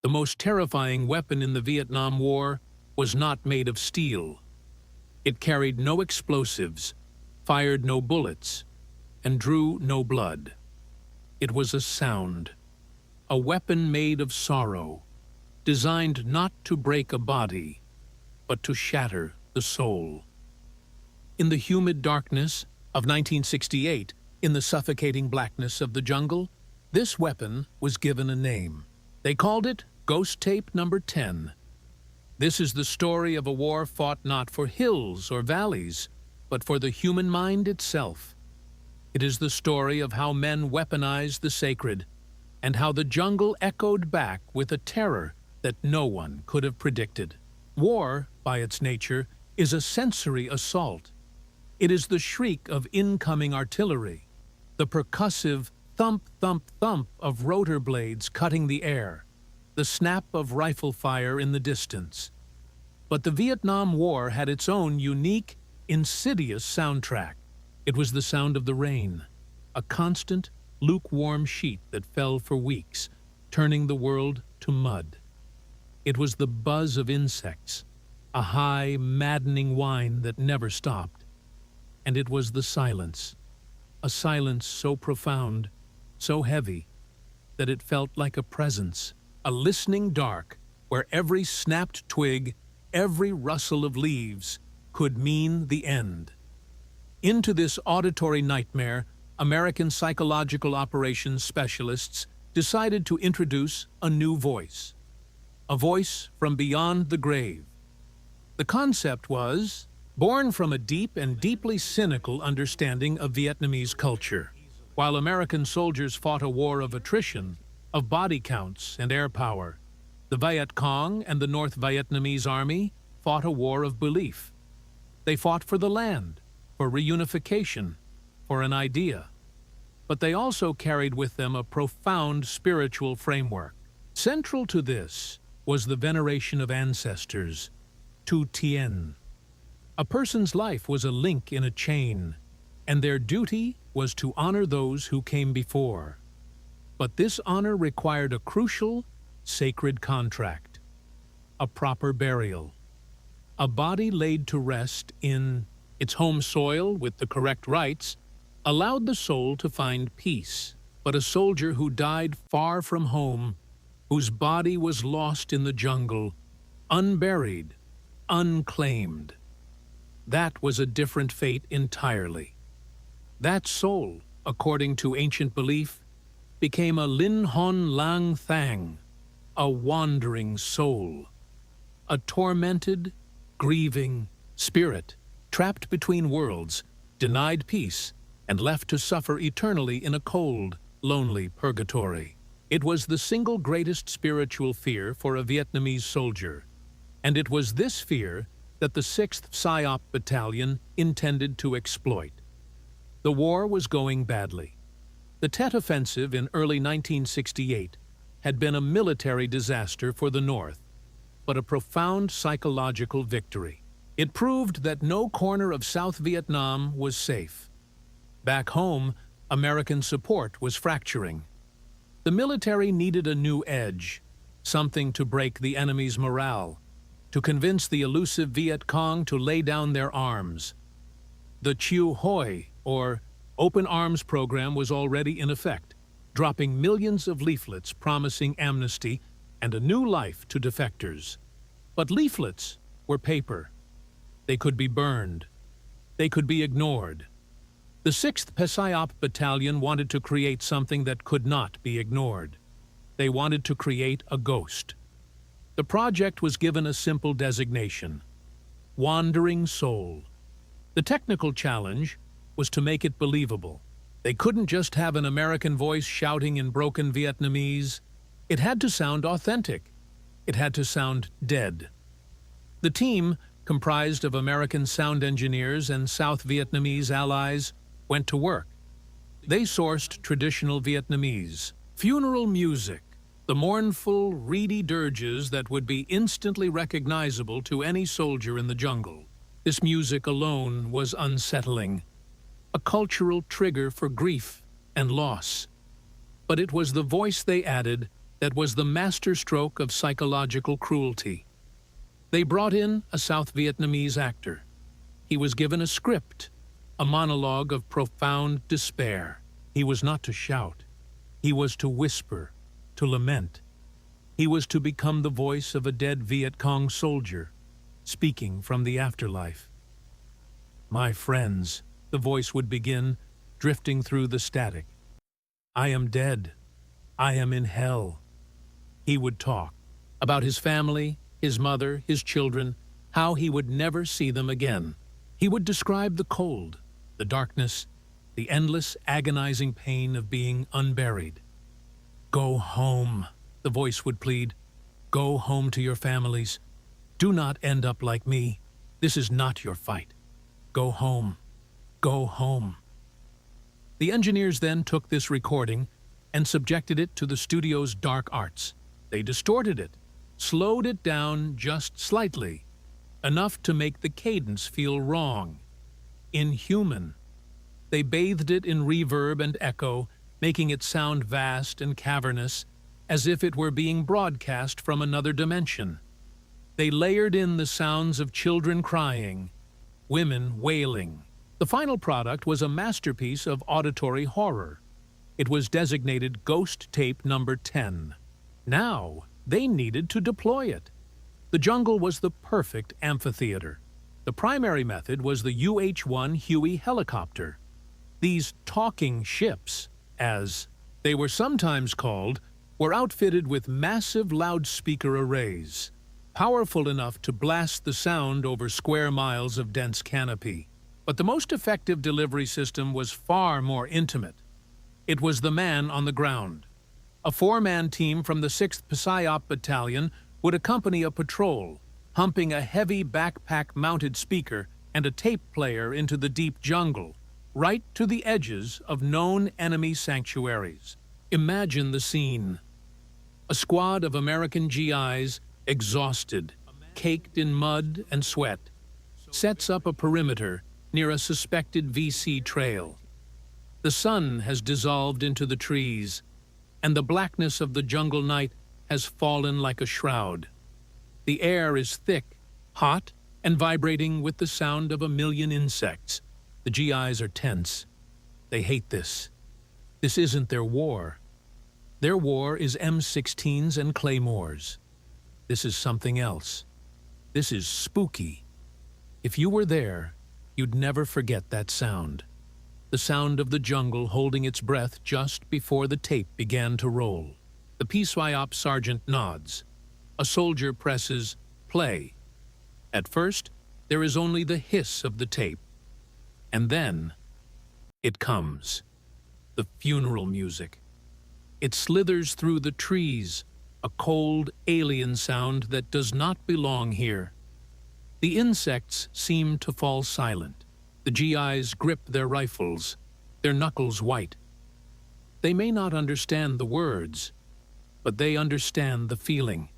The most terrifying weapon in the Vietnam War was not made of steel. It carried no explosives, fired no bullets, and drew no blood. It was a sound, a weapon made of sorrow, designed not to break a body, but to shatter the soul. In the humid darkness of 1968, in the suffocating blackness of the jungle, this weapon was given a name. They called it Ghost Tape Number 10. This is the story of a war fought not for hills or valleys, but for the human mind itself. It is the story of how men weaponized the sacred, and how the jungle echoed back with a terror that no one could have predicted. War, by its nature, is a sensory assault. It is the shriek of incoming artillery, the percussive thump, thump, thump of rotor blades cutting the air, the snap of rifle fire in the distance. But the Vietnam War had its own unique, insidious soundtrack. It was the sound of the rain, a constant, lukewarm sheet that fell for weeks, turning the world to mud. It was the buzz of insects, a high, maddening whine that never stopped. And it was the silence, a silence so profound, so heavy, that it felt like a presence, a listening dark where every snapped twig, every rustle of leaves could mean the end. Into this auditory nightmare, American psychological operations specialists decided to introduce a new voice, a voice from beyond the grave. The concept was born from a deep and deeply cynical understanding of Vietnamese culture. While American soldiers fought a war of attrition, of body counts and air power, the Viet Cong and the North Vietnamese Army fought a war of belief. They fought for the land, for reunification, for an idea. But they also carried with them a profound spiritual framework. Central to this was the veneration of ancestors, Tu Tien. A person's life was a link in a chain, and their duty was to honor those who came before. But this honor required a crucial, sacred contract, a proper burial. A body laid to rest in its home soil with the correct rites allowed the soul to find peace. But a soldier who died far from home, whose body was lost in the jungle, unburied, unclaimed, that was a different fate entirely. That soul, according to ancient belief, became a Lin Hon Lang Thang, a wandering soul, a tormented, grieving spirit, trapped between worlds, denied peace, and left to suffer eternally in a cold, lonely purgatory. It was the single greatest spiritual fear for a Vietnamese soldier, and it was this fear that the 6th PSYOP Battalion intended to exploit. The war was going badly. The Tet Offensive in early 1968 had been a military disaster for the North, but a profound psychological victory. It proved that no corner of South Vietnam was safe. Back home, American support was fracturing. The military needed a new edge, something to break the enemy's morale, to convince the elusive Viet Cong to lay down their arms. The Chiu Hoi, or Open Arms program, was already in effect, dropping millions of leaflets promising amnesty and a new life to defectors. But leaflets were paper. They could be burned. They could be ignored. The 6th PSYOP Battalion wanted to create something that could not be ignored. They wanted to create a ghost. The project was given a simple designation: Wandering Soul. The technical challenge was to make it believable. They couldn't just have an American voice shouting in broken Vietnamese. It had to sound authentic. It had to sound dead. The team, comprised of American sound engineers and South Vietnamese allies, went to work. They sourced traditional Vietnamese, funeral music, the mournful, reedy dirges that would be instantly recognizable to any soldier in the jungle. This music alone was unsettling, a cultural trigger for grief and loss. But it was the voice they added that was the masterstroke of psychological cruelty. They brought in a South Vietnamese actor. He was given a script, a monologue of profound despair. He was not to shout. He was to whisper, to lament. He was to become the voice of a dead Viet Cong soldier, speaking from the afterlife. "My friends," the voice would begin, drifting through the static. "I am dead. I am in hell." He would talk about his family, his mother, his children, how he would never see them again. He would describe the cold, the darkness, the endless, agonizing pain of being unburied. "Go home," the voice would plead. "Go home to your families. Do not end up like me. This is not your fight. Go home. Go home." The engineers then took this recording and subjected it to the studio's dark arts. They distorted it, slowed it down just slightly, enough to make the cadence feel wrong, inhuman. They bathed it in reverb and echo, making it sound vast and cavernous, as if it were being broadcast from another dimension. They layered in the sounds of children crying, women wailing. The final product was a masterpiece of auditory horror. It was designated Ghost Tape number 10. Now, they needed to deploy it. The jungle was the perfect amphitheater. The primary method was the UH-1 Huey helicopter. These talking ships, as they were sometimes called, were outfitted with massive loudspeaker arrays, powerful enough to blast the sound over square miles of dense canopy. But the most effective delivery system was far more intimate. It was the man on the ground. A 4-man team from the 6th Psyop Battalion would accompany a patrol, humping a heavy backpack-mounted speaker and a tape player into the deep jungle, right to the edges of known enemy sanctuaries. Imagine the scene. A squad of American GIs, exhausted, caked in mud and sweat, sets up a perimeter near a suspected VC trail. The sun has dissolved into the trees, and the blackness of the jungle night has fallen like a shroud. The air is thick, hot, and vibrating with the sound of a million insects. The GIs are tense. They hate this. This isn't their war. Their war is M16s and claymores. This is something else. This is spooky. If you were there, you'd never forget that sound. The sound of the jungle holding its breath just before the tape began to roll. The PSYOP sergeant nods. A soldier presses play. At first, there is only the hiss of the tape. And then, it comes. The funeral music. It slithers through the trees, a cold, alien sound that does not belong here. The insects seem to fall silent. The GIs grip their rifles, their knuckles white. They may not understand the words, but they understand the feeling,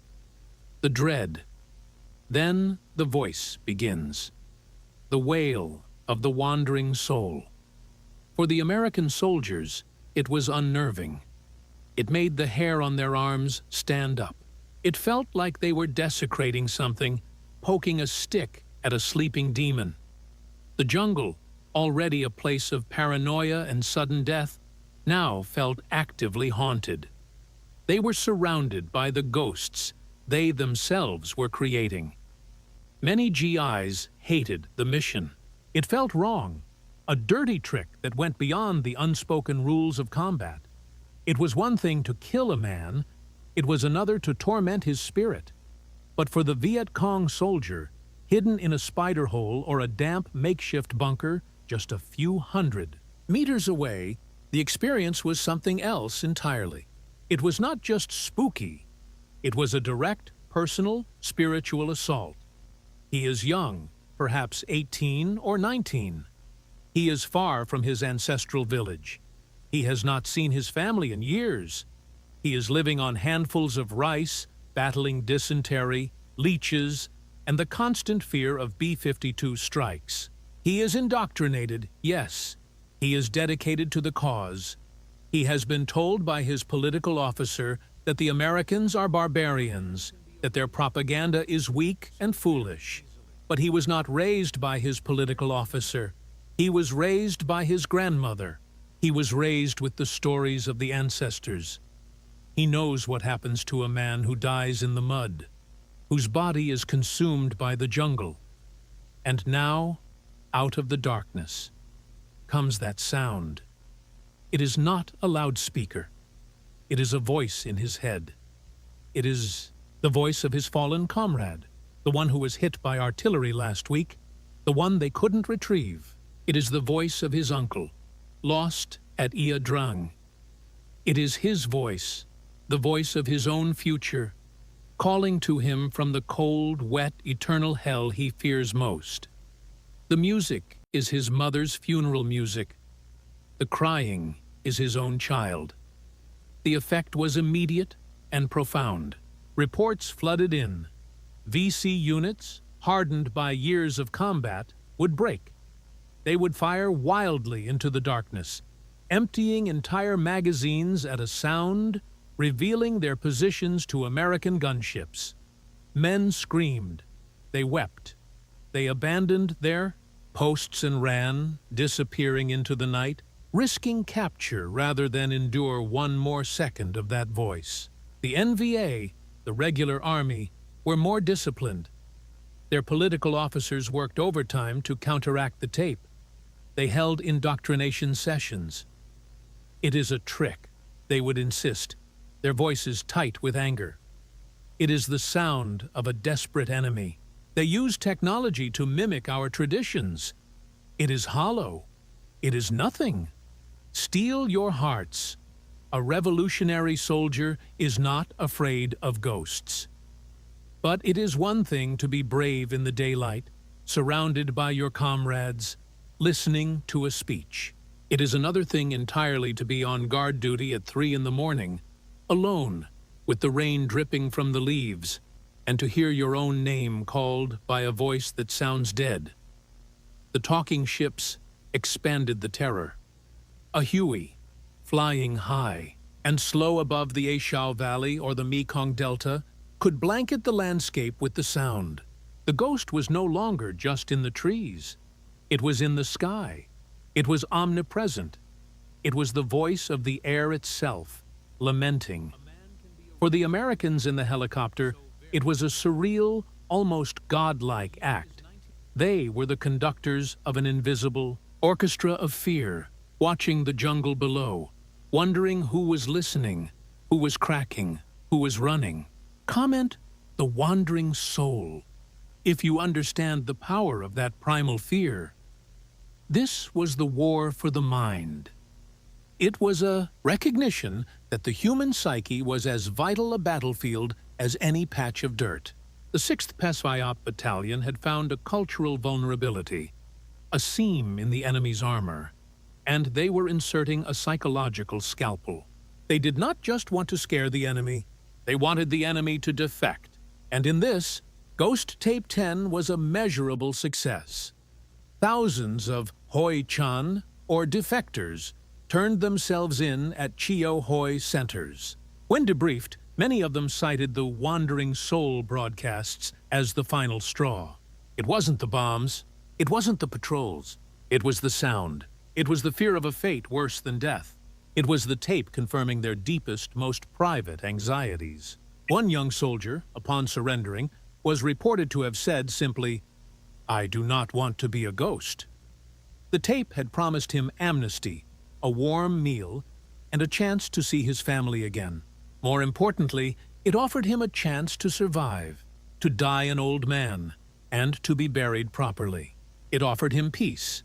the dread. Then the voice begins, the wail of the wandering soul. For the American soldiers, it was unnerving. It made the hair on their arms stand up. It felt like they were desecrating something, poking a stick at a sleeping demon. The jungle, already a place of paranoia and sudden death, now felt actively haunted. They were surrounded by the ghosts they themselves were creating. Many GIs hated the mission. It felt wrong, a dirty trick that went beyond the unspoken rules of combat. It was one thing to kill a man, it was another to torment his spirit. But for the Viet Cong soldier, hidden in a spider hole or a damp makeshift bunker just a few hundred meters away, the experience was something else entirely. It was not just spooky, it was a direct, personal, spiritual assault. He is young, perhaps 18 or 19. He is far from his ancestral village. He has not seen his family in years. He is living on handfuls of rice, battling dysentery, leeches, and the constant fear of B-52 strikes. He is indoctrinated, yes. He is dedicated to the cause. He has been told by his political officer that the Americans are barbarians, that their propaganda is weak and foolish. But he was not raised by his political officer. He was raised by his grandmother. He was raised with the stories of the ancestors. He knows what happens to a man who dies in the mud, whose body is consumed by the jungle. And now, out of the darkness, comes that sound. It is not a loudspeaker. It is a voice in his head. It is the voice of his fallen comrade, the one who was hit by artillery last week, the one they couldn't retrieve. It is the voice of his uncle, lost at Ia Drang. It is his voice, the voice of his own future, calling to him from the cold, wet, eternal hell he fears most. The music is his mother's funeral music. The crying is his own child. The effect was immediate and profound. Reports flooded in. VC units, hardened by years of combat, would break. They would fire wildly into the darkness, emptying entire magazines at a sound, revealing their positions to American gunships. Men screamed. They wept. They abandoned their posts and ran, disappearing into the night, risking capture rather than endure one more second of that voice. The NVA, the regular army, were more disciplined. Their political officers worked overtime to counteract the tape. They held indoctrination sessions. It is a trick, they would insist, their voices tight with anger. It is the sound of a desperate enemy. They use technology to mimic our traditions. It is hollow. It is nothing. Steel your hearts. A revolutionary soldier is not afraid of ghosts. But it is one thing to be brave in the daylight, surrounded by your comrades, listening to a speech. It is another thing entirely to be on guard duty at 3 a.m, alone, with the rain dripping from the leaves, and to hear your own name called by a voice that sounds dead. The talking ships expanded the terror. A Huey, flying high and slow above the Aishau Valley or the Mekong Delta, could blanket the landscape with the sound. The ghost was no longer just in the trees. It was in the sky. It was omnipresent. It was the voice of the air itself, lamenting. For the Americans in the helicopter, it was a surreal, almost godlike act. They were the conductors of an invisible orchestra of fear, watching the jungle below, wondering who was listening, who was cracking, who was running. Comment the wandering soul, if you understand the power of that primal fear. This was the war for the mind. It was a recognition that the human psyche was as vital a battlefield as any patch of dirt. The 6th PESVIOP Battalion had found a cultural vulnerability, a seam in the enemy's armor, and they were inserting a psychological scalpel. They did not just want to scare the enemy, they wanted the enemy to defect, and in this, Ghost Tape 10 was a measurable success. Thousands of Hoi Chan, or defectors, turned themselves in at Chio Hoi centers. When debriefed, many of them cited the Wandering Soul broadcasts as the final straw. It wasn't the bombs, it wasn't the patrols, it was the sound. It was the fear of a fate worse than death. It was the tape confirming their deepest, most private anxieties. One young soldier, upon surrendering, was reported to have said simply, "I do not want to be a ghost." The tape had promised him amnesty, a warm meal, and a chance to see his family again. More importantly, it offered him a chance to survive, to die an old man, and to be buried properly. It offered him peace.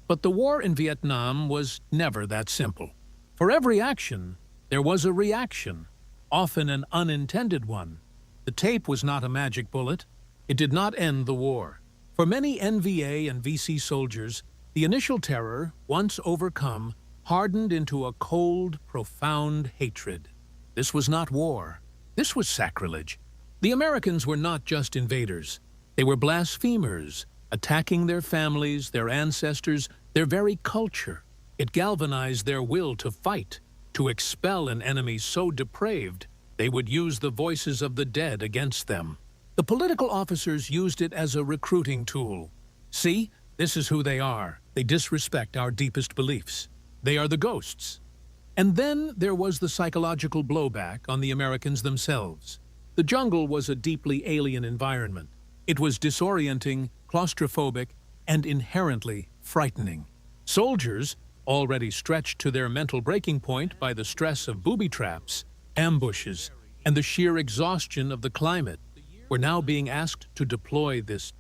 But the war in Vietnam was never that simple. For every action, there was a reaction, often an unintended one. The tape was not a magic bullet. It did not end the war. For many NVA and VC soldiers, the initial terror, once overcome, hardened into a cold, profound hatred. This was not war. This was sacrilege. The Americans were not just invaders. They were blasphemers, attacking their families, their ancestors, their very culture. It galvanized their will to fight, to expel an enemy so depraved They would use the voices of the dead against them. The political officers used it as a recruiting tool. See, this is who they are. They disrespect our deepest beliefs. They are the ghosts. And then there was the psychological blowback on the Americans themselves. The jungle was a deeply alien environment. It was disorienting, claustrophobic, and inherently frightening. Soldiers, already stretched to their mental breaking point by the stress of booby traps, ambushes, and the sheer exhaustion of the climate, were now being asked to deploy this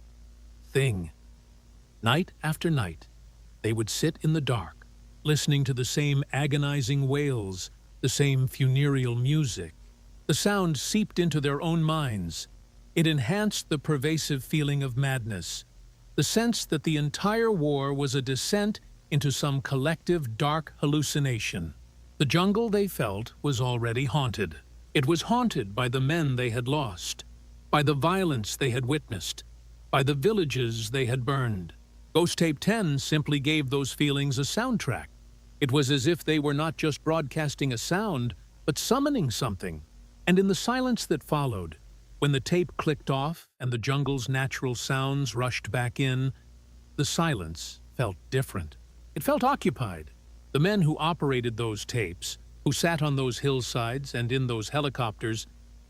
thing. Night after night, they would sit in the dark, listening to the same agonizing wails, the same funereal music. The sound seeped into their own minds. It enhanced the pervasive feeling of madness, the sense that the entire war was a descent into some collective dark hallucination. The jungle, they felt, was already haunted. It was haunted by the men they had lost, by the violence they had witnessed, by the villages they had burned. Ghost Tape 10 simply gave those feelings a soundtrack. It was as if they were not just broadcasting a sound, but summoning something. And in the silence that followed, when the tape clicked off and the jungle's natural sounds rushed back in, the silence felt different. It felt occupied. The men who operated those tapes, who sat on those hillsides and in those helicopters,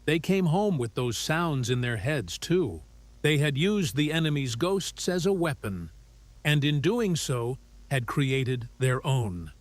they came home with those sounds in their heads too. They had used the enemy's ghosts as a weapon, and in doing so, had created their own.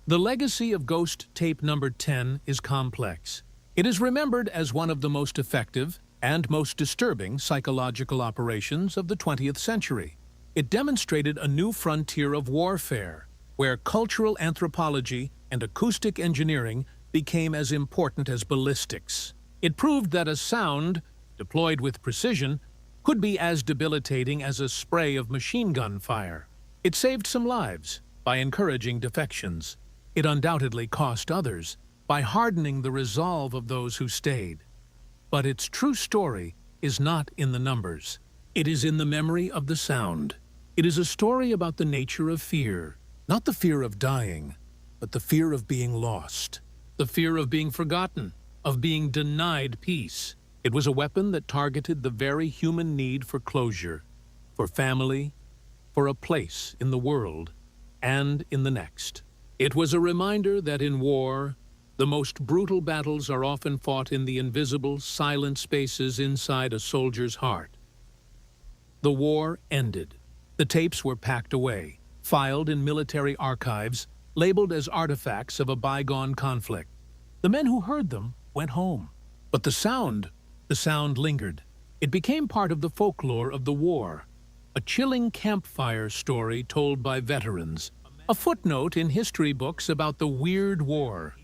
The legacy of Ghost Tape number 10 is complex. It is remembered as one of the most effective and most disturbing psychological operations of the 20th century. It demonstrated a new frontier of warfare, where cultural anthropology and acoustic engineering became as important as ballistics. It proved that a sound, deployed with precision, could be as debilitating as a spray of machine gun fire. It saved some lives by encouraging defections. It undoubtedly cost others by hardening the resolve of those who stayed. But its true story is not in the numbers. It is in the memory of the sound. It is a story about the nature of fear, not the fear of dying, but the fear of being lost, the fear of being forgotten, of being denied peace. It was a weapon that targeted the very human need for closure, for family, for a place in the world and in the next. It was a reminder that in war, the most brutal battles are often fought in the invisible, silent spaces inside a soldier's heart. The war ended. The tapes were packed away, filed in military archives, labeled as artifacts of a bygone conflict. The men who heard them went home. But the sound lingered. It became part of the folklore of the war, a chilling campfire story told by veterans, a footnote in history books about the weird war.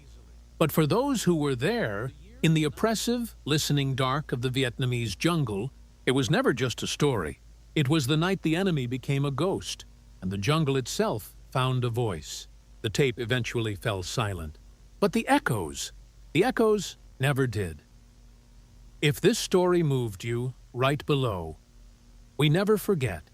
But for those who were there, in the oppressive, listening dark of the Vietnamese jungle, it was never just a story. It was the night the enemy became a ghost, and the jungle itself found a voice. The tape eventually fell silent. But the echoes never did. If this story moved you, write below. We never forget.